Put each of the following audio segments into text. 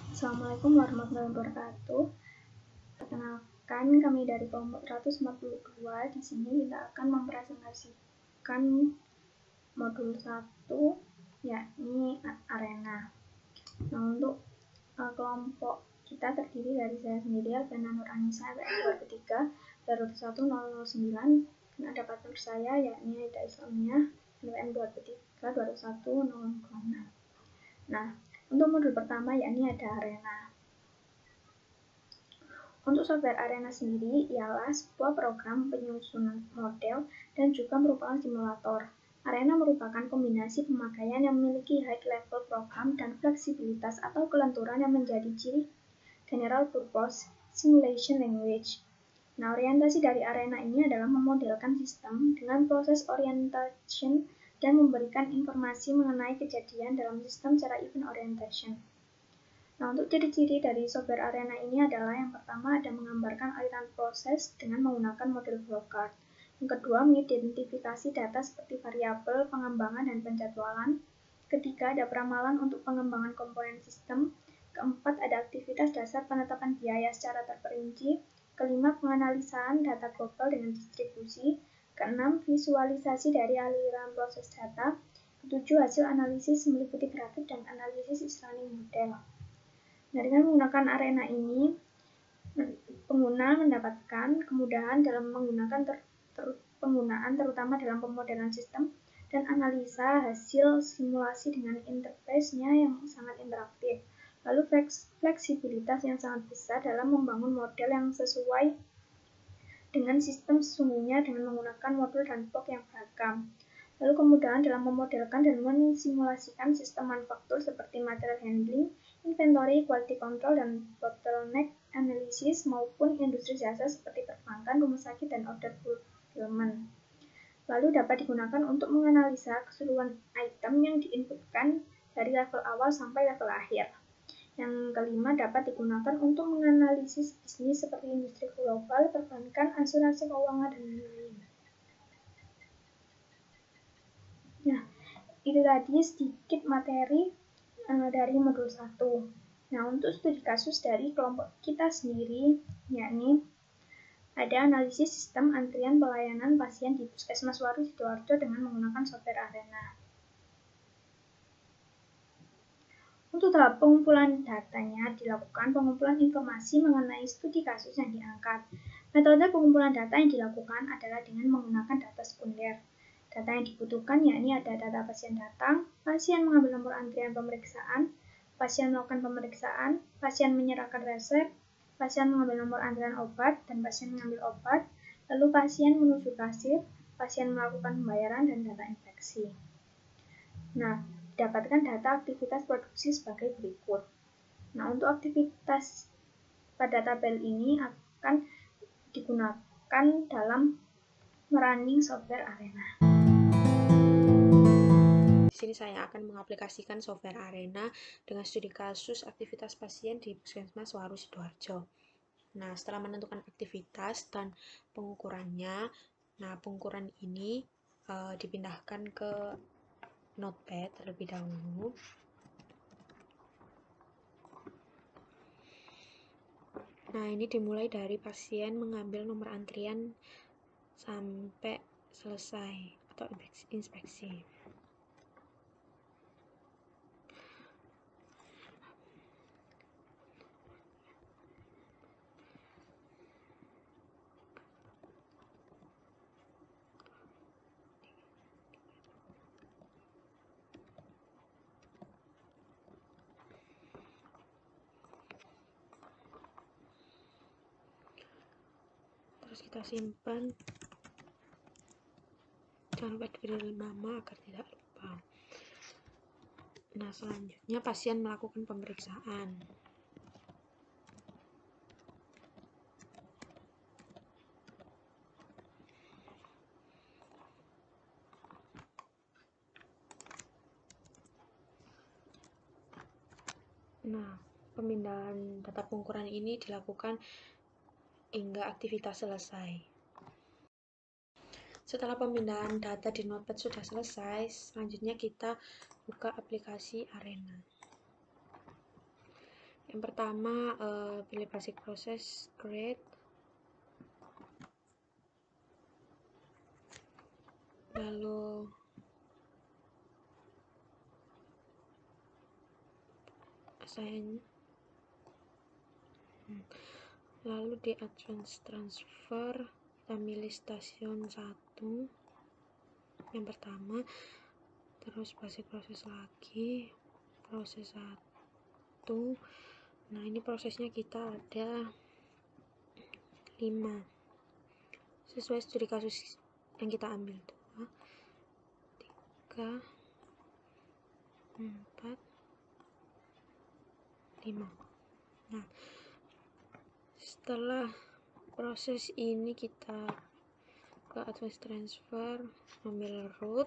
Assalamualaikum warahmatullahi wabarakatuh. Perkenalkan, kami dari kelompok 142. Di sini kita akan mempresentasikan modul 1, yakni arena. Nah, untuk kelompok kita terdiri dari saya sendiri, Alfiana Nur Anissa, LPM 203, Darut 1009, dan ada partner saya, yakni Aida Islamiyah, LPM 203, Darut 1006. Nah, untuk modul pertama, yakni ada arena. Untuk software arena sendiri ialah sebuah program penyusunan model dan juga merupakan simulator. Arena merupakan kombinasi pemakaian yang memiliki high level program dan fleksibilitas atau kelenturan yang menjadi ciri general purpose simulation language. Nah, orientasi dari arena ini adalah memodelkan sistem dengan proses orientation dan memberikan informasi mengenai kejadian dalam sistem secara event orientation. Nah, untuk ciri-ciri dari software arena ini adalah yang pertama ada menggambarkan aliran proses dengan menggunakan model flowchart. Yang kedua, mengidentifikasi data seperti variabel, pengembangan, dan penjadwalan. Ketiga, ada peramalan untuk pengembangan komponen sistem. Keempat, ada aktivitas dasar penetapan biaya secara terperinci. Kelima, penganalisaan data global dengan distribusi. Keenam, visualisasi dari aliran proses data. Ketujuh, hasil analisis meliputi grafik dan analisis running model. Nah, dengan menggunakan arena ini, pengguna mendapatkan kemudahan dalam menggunakan penggunaan terutama dalam pemodelan sistem dan analisa hasil simulasi dengan interface-nya yang sangat interaktif. Lalu fleksibilitas yang sangat besar dalam membangun model yang sesuai dengan sistem sesungguhnya dengan menggunakan modul dan blok yang beragam. Lalu kemudahan dalam memodelkan dan mensimulasikan sistem manufaktur seperti material handling, inventory, quality control, dan bottleneck analysis maupun industri jasa seperti perbankan, rumah sakit, dan order fulfillment. Lalu dapat digunakan untuk menganalisa keseluruhan item yang diinputkan dari level awal sampai level akhir. Yang kelima, dapat digunakan untuk menganalisis bisnis seperti industri global, perbankan, asuransi keuangan, dan lain-lain. Nah, itu tadi sedikit materi dari modul 1. Nah, untuk studi kasus dari kelompok kita sendiri, yakni ada analisis sistem antrian pelayanan pasien di Puskesmas Waru Sidoarjo dengan menggunakan software arena. Untuk tahap pengumpulan datanya, dilakukan pengumpulan informasi mengenai studi kasus yang diangkat. Metode pengumpulan data yang dilakukan adalah dengan menggunakan data sekunder. Data yang dibutuhkan yakni ada data pasien datang, pasien mengambil nomor antrian pemeriksaan, pasien melakukan pemeriksaan, pasien menyerahkan resep, pasien mengambil nomor antrian obat, dan pasien mengambil obat, lalu pasien menuju kasir, pasien melakukan pembayaran, dan data infeksi. Nah, dapatkan data aktivitas produksi sebagai berikut. Nah, untuk aktivitas pada tabel ini akan digunakan dalam merunning software arena. Di sini saya akan mengaplikasikan software arena dengan studi kasus aktivitas pasien di Puskesmas Waru Sidoarjo. Nah, setelah menentukan aktivitas dan pengukurannya, nah pengukuran ini dipindahkan ke Notepad terlebih dahulu. Nah, ini dimulai dari pasien mengambil nomor antrian sampai selesai atau inspeksi. Terus kita simpan, jangan lupa diberi nama agar tidak lupa. Nah, selanjutnya pasien melakukan pemeriksaan. Nah, pemindahan data pengukuran ini dilakukan hingga aktivitas selesai. Setelah pemindahan data di Notepad sudah selesai, selanjutnya kita buka aplikasi Arena. Yang pertama, pilih basic process, create, lalu assign, lalu di advanced transfer kita milih stasiun 1 yang pertama, terus basic proses lagi, proses 1. Nah, ini prosesnya kita ada 5 sesuai studi kasus yang kita ambil. 2, 3, 4, 5. Nah, setelah proses ini kita ke advanced transfer, ambil root.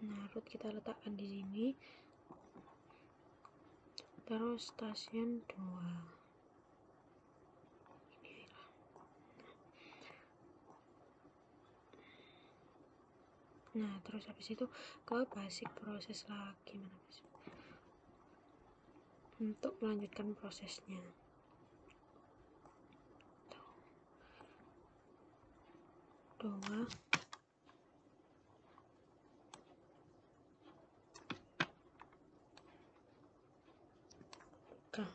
Nah, root kita letakkan di sini. Terus stasiun 2. Nah, terus habis itu ke basic proses lagi untuk melanjutkan prosesnya. Dua. Tiga.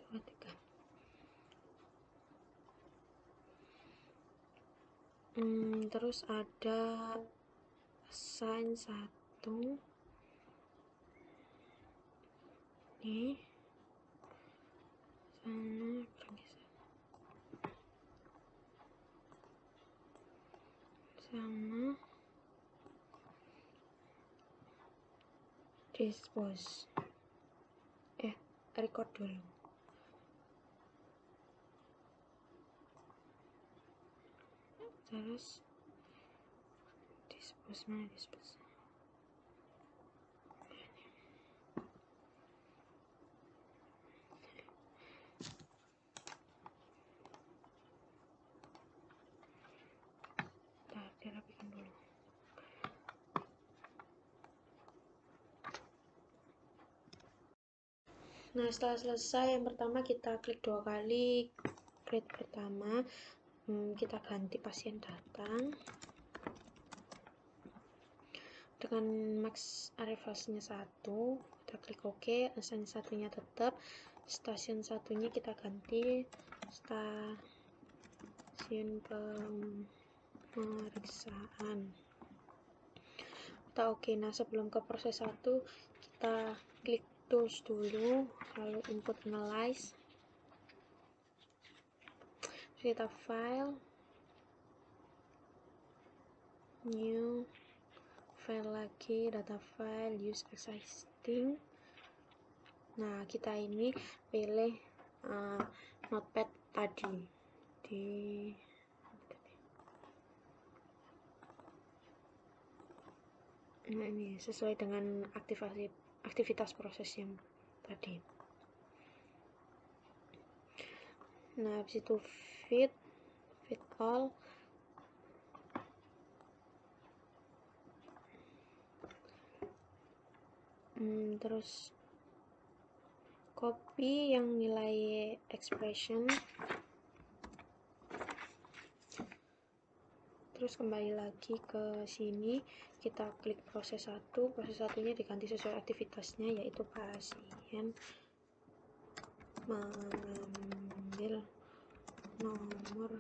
2, 3. Terus ada assign 1 ini sana pergi sama dispose, record dulu. Terus dispose, mana dispose? Dirapikan dulu. Nah, setelah selesai, yang pertama kita klik 2 kali create pertama, kita ganti pasien datang dengan max arrivalsnya 1, kita klik OK, assign 1-nya tetap, stasiun 1-nya kita ganti stasiun pemeriksaan. Kita OK. Nah, sebelum ke proses 1, kita klik tools dulu, lalu input analyze, kita file, new, file lagi, data file, use existing. Nah, kita ini pilih notepad tadi nah, ini sesuai dengan aktivitas proses yang tadi. Nah, habis itu fit all, terus copy yang nilai expression, terus kembali lagi ke sini, kita klik proses 1, proses 1-nya diganti sesuai aktivitasnya, yaitu pasien mengambil nomor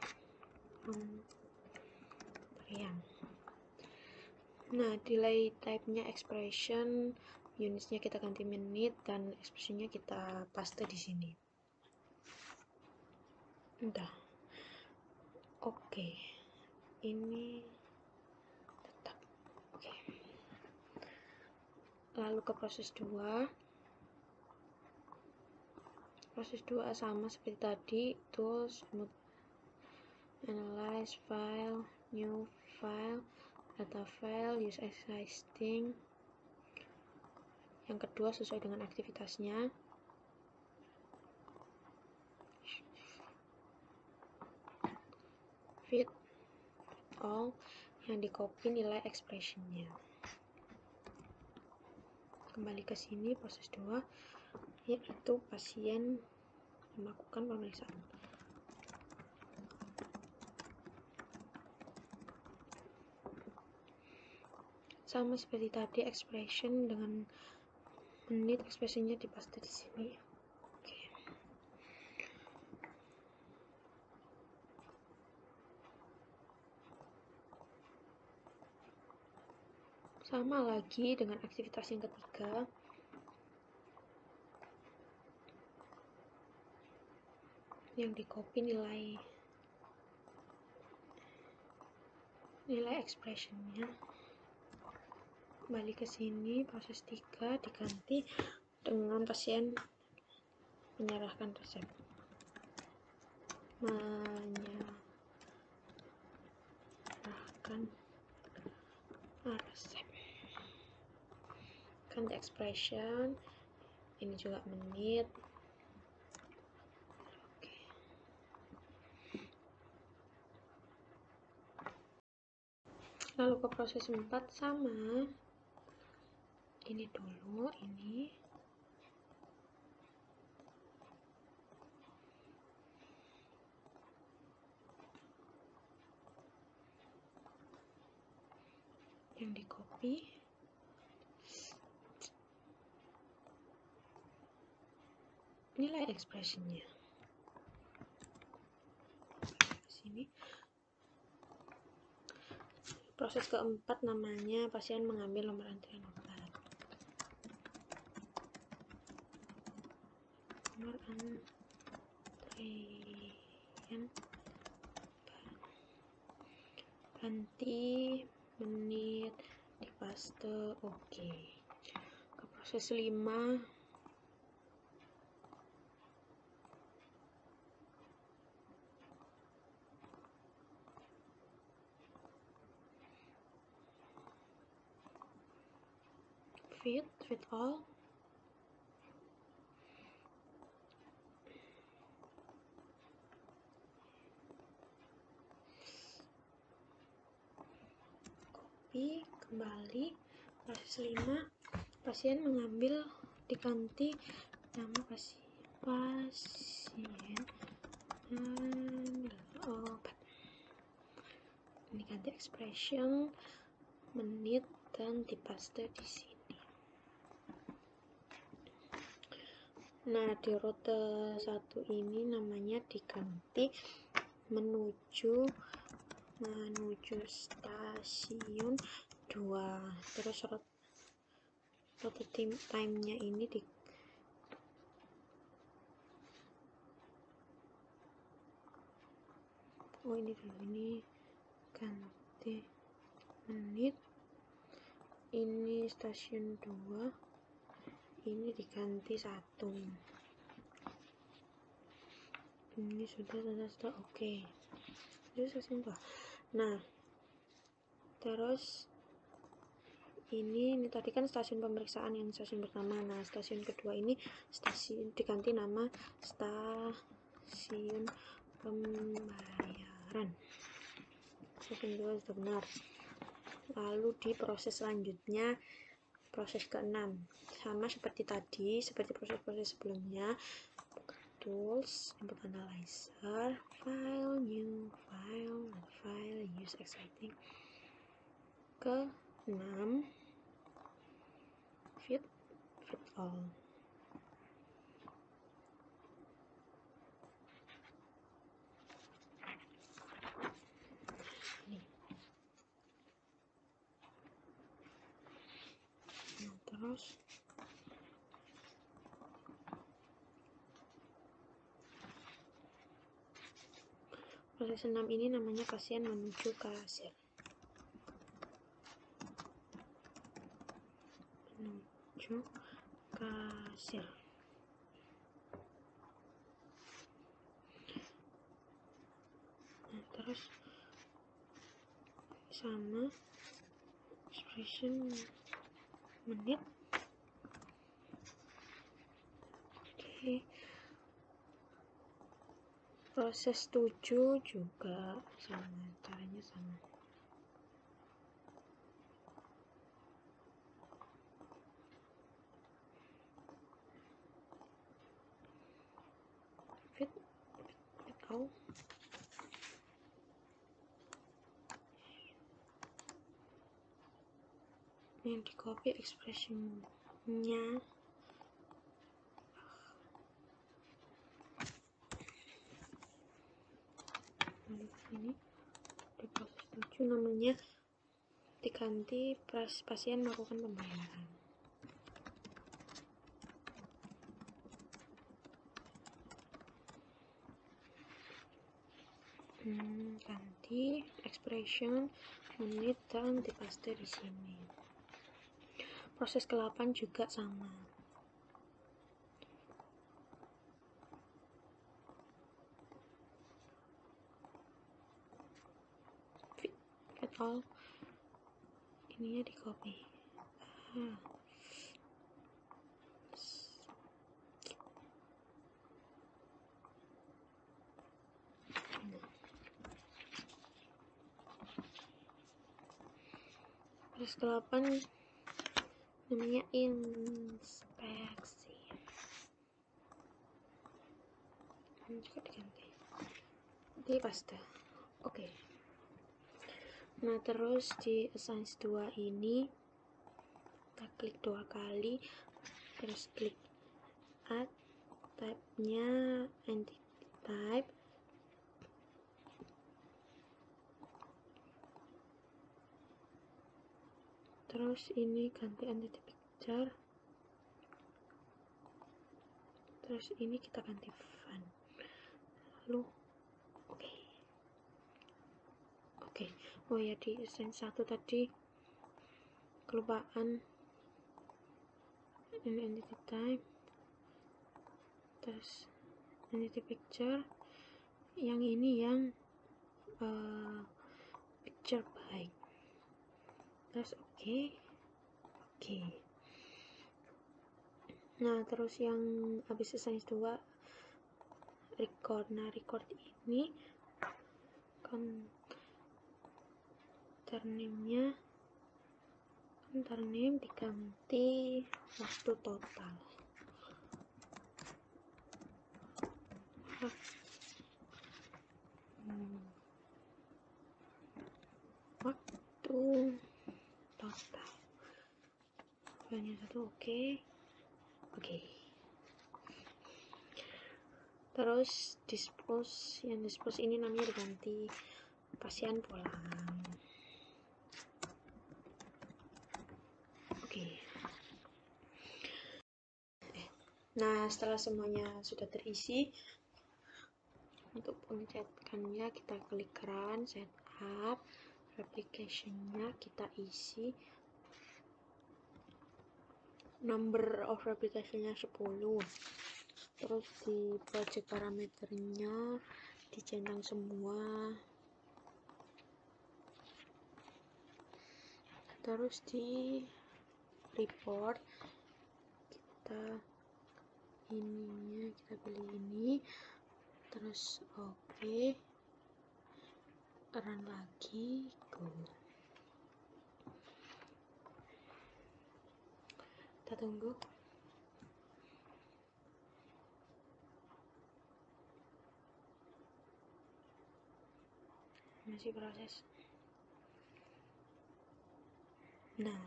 pemberian. Nah, delay type-nya expression, unitsnya kita ganti menit, dan ekspresinya kita paste di sini. Udah. Oke. Ini tetap. Oke. Lalu ke proses 2. Proses 2 sama seperti tadi, tools, analyze, file, new file, data file, use existing. Yang kedua sesuai dengan aktivitasnya. fit all, yang di copy nilai expressionnya. Kembali ke sini, proses 2 yaitu pasien melakukan pemeriksaan. Sama seperti tadi, expression dengan menit, ekspresinya dipaste di sini. Oke. Sama lagi dengan aktivitas yang ketiga. Yang di copy nilai expressionnya. Kembali ke sini, proses 3 diganti dengan pasien menyerahkan resep. Menyerahkan resep. Ganti expression. Ini juga menit. Oke. Lalu ke proses 4 sama. Ini dulu, ini. Yang di copy. Nilai expressionnya. Sini. Proses keempat namanya pasien mengambil nomor antrian obat. Nomor antrian ganti menit dipaste. Oke. Ke proses 5 fit all. Copy kembali. Proses 5 pasien mengambil, diganti nama pasien ambil obat. Ini ganti expression, menit, dan dipaste di sini. Nah, di rute 1 ini namanya diganti menuju stasiun 2. Terus rute time-nya ini ini dulu, ini ganti menit, ini stasiun 2, ini diganti 1. Ini sudah. Oke. Itu stasiun 2. Nah, terus ini tadi kan stasiun pemeriksaan yang stasiun pertama. Nah, stasiun kedua ini stasiun diganti nama stasiun pembayaran. Stasiun 2 sudah benar. Lalu di proses selanjutnya, proses ke-6 sama seperti tadi, seperti proses-proses sebelumnya. Tools, input analyzer, file, new file, and file, use exciting. Ke-6 fit all. Terus proses 6 ini namanya pasien menuju kasir. Menuju kasir. Nah, terus sama expression menit. Oke. Proses 7 juga sama, caranya sama. Fit all. Yang di copy expressionnya. Ini di proses 7 namanya diganti pasien melakukan pembayaran. Ganti expression menit dan dipaste di sini. Proses ke-8 juga sama. Fit all. Ininya di copy. Proses ke-8 namanya inspeksi. Ini juga diganti. Di paste. Oke. Nah, terus di Assign 2 ini kita klik 2 kali, terus klik add, type-nya entity type, terus ini ganti entity picture, terus ini kita ganti font, lalu oke. Oh ya, di Assign 1 tadi kelupaan, ini entity type, terus entity picture, yang ini yang picture by, terus oke. Nah, terus yang habis Assign 2 record. Nah, record ini counter name diganti waktu total. Waktu total. Hanya satu, oke. Terus dispose, yang dispose ini namanya diganti pasien pulang. Nah, setelah semuanya sudah terisi, untuk pencetakannya kita klik run, setup, replication-nya kita isi, number of replication-nya 10, terus di project parameternya dicentang semua, terus di report kita ininya kita pilih ini, terus oke, run lagi, go. Kita tunggu. Masih proses. Nah,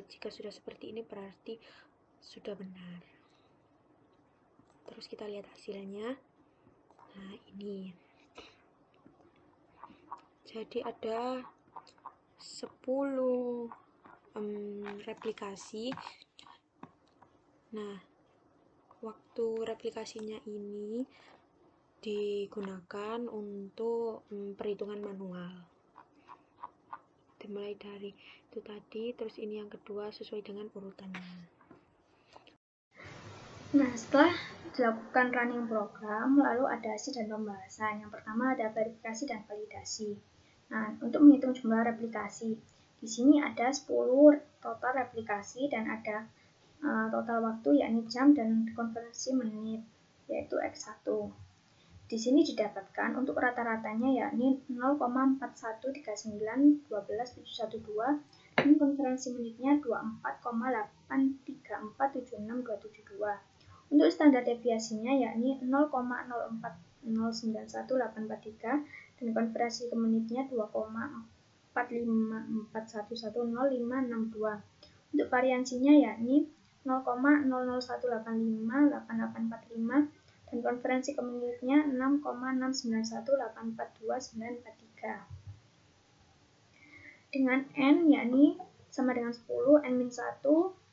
jika sudah seperti ini berarti sudah benar. Terus kita lihat hasilnya. Nah, ini. Jadi ada 10 replikasi. Nah, waktu replikasinya ini digunakan untuk perhitungan manual. Dimulai dari itu tadi, terus ini yang kedua sesuai dengan urutannya. Nah, setelah dilakukan running program, lalu ada hasil dan pembahasan. Yang pertama ada verifikasi dan validasi. Nah, untuk menghitung jumlah replikasi, di sini ada 10 total replikasi dan ada total waktu yakni jam dan konversi menit, yaitu X1. Di sini didapatkan untuk rata-ratanya yakni 0,413912,712 dan konferensi menitnya 24,83476,272. Untuk standar deviasinya yakni 0,04091843 dan konferensi ke menitnya 2,454110562. Untuk variansinya yakni 0,0018588845 dan konferensi ke menitnya 6,691842943. Dengan N yakni sama dengan 10, N-1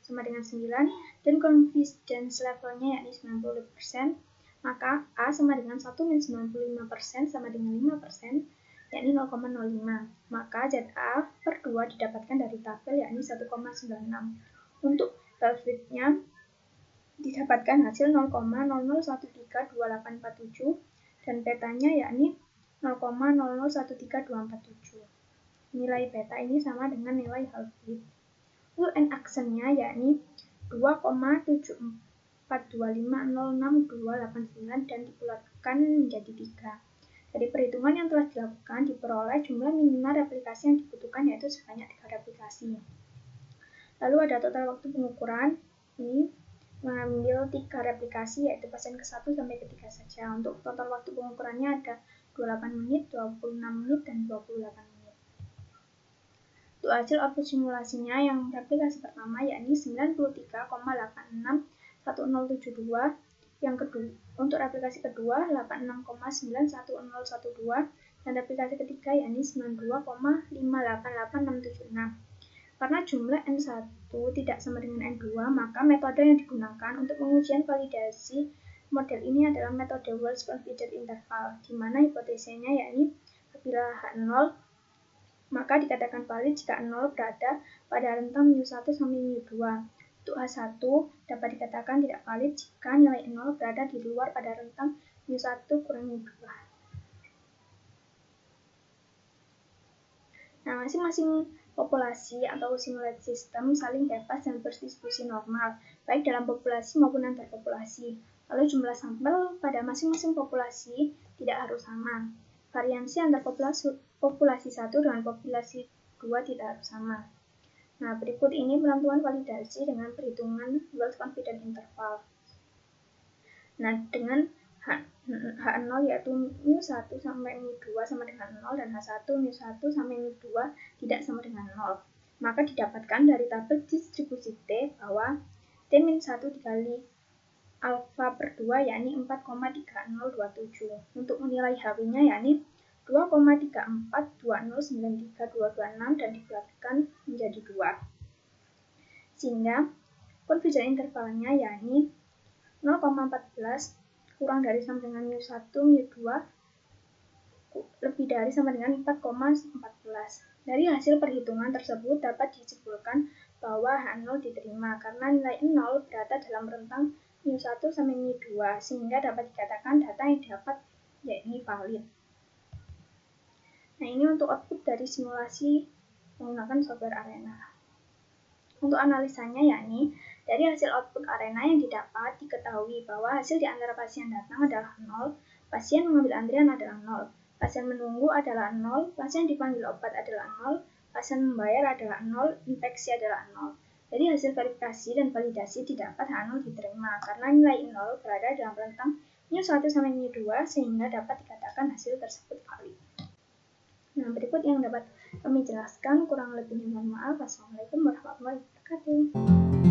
sama dengan 9, dan confidence levelnya yakni 90%, maka A sama dengan 1-95% sama dengan 5%, yakni 0,05. Maka ZA per 2 didapatkan dari tabel yakni 1,96. Untuk Belfitnya didapatkan hasil 0,00132847 dan betanya yakni 0,00132447. Nilai beta ini sama dengan nilai Half-Width. Untuk N-aksennya yakni 2,7425062899 dan dibulatkan menjadi 3. Dari perhitungan yang telah dilakukan diperoleh jumlah minimal replikasi yang dibutuhkan yaitu sebanyak 3 replikasi. Lalu ada total waktu pengukuran, ini mengambil 3 replikasi yaitu pasien ke-1 sampai ke-3 saja. Untuk total waktu pengukurannya ada 28 menit, 26 menit, dan 28 menit. Untuk hasil output simulasinya yang replikasi pertama yakni 93,861072, yang kedua untuk replikasi kedua 86,911012 dan replikasi ketiga yakni 92,588676. Karena jumlah N1 tidak sama dengan N2, maka metode yang digunakan untuk pengujian validasi model ini adalah metode Wells Confidence Interval, di mana hipotesisnya yakni apabila H0, maka dikatakan valid jika 0 berada pada rentang μ1 sampai μ2. Untuk H1 dapat dikatakan tidak valid jika nilai 0 berada di luar pada rentang μ1 kurang μ2. Nah, masing-masing populasi atau simulated system saling bebas dan berdistribusi normal, baik dalam populasi maupun antar populasi. Lalu jumlah sampel pada masing-masing populasi tidak harus sama. Variansi antar populasi 1 dengan populasi 2 tidak harus sama. Nah, berikut ini penentuan validasi dengan perhitungan Wells Confidence Interval. Nah, dengan H0 yaitu μ1 sampai μ2 sama dengan 0 dan H1 μ1 sampai μ2 tidak sama dengan 0. Maka didapatkan dari tabel distribusi T bahwa T-1 dikali alfa per 2 yakni 4,3027. Untuk nilai HW-nya yakni 2,34209326 dan dibulatkan menjadi 2. Sehingga confidence intervalnya yakni 0,14 kurang dari sama dengan μ1, μ2 lebih dari sama dengan 4,14. Dari hasil perhitungan tersebut dapat disimpulkan bahwa H0 diterima karena nilai 0 berada dalam rentang μ1 sampai μ2 sehingga dapat dikatakan data yang didapat yakni valid. Nah, ini untuk output dari simulasi menggunakan software Arena. Untuk analisanya yakni dari hasil output Arena yang didapat diketahui bahwa hasil di antara pasien datang adalah 0, pasien mengambil antrian adalah 0, pasien menunggu adalah 0, pasien dipanggil obat adalah 0, pasien membayar adalah 0, infeksi adalah 0. Dari hasil verifikasi dan validasi didapat H0 diterima karena nilai 0 berada dalam rentang μ1 sampai μ2 sehingga dapat dikatakan hasil tersebut valid. Nah, berikut yang dapat kami jelaskan, kurang lebihnya mohon maaf. Wassalamualaikum warahmatullahi wabarakatuh.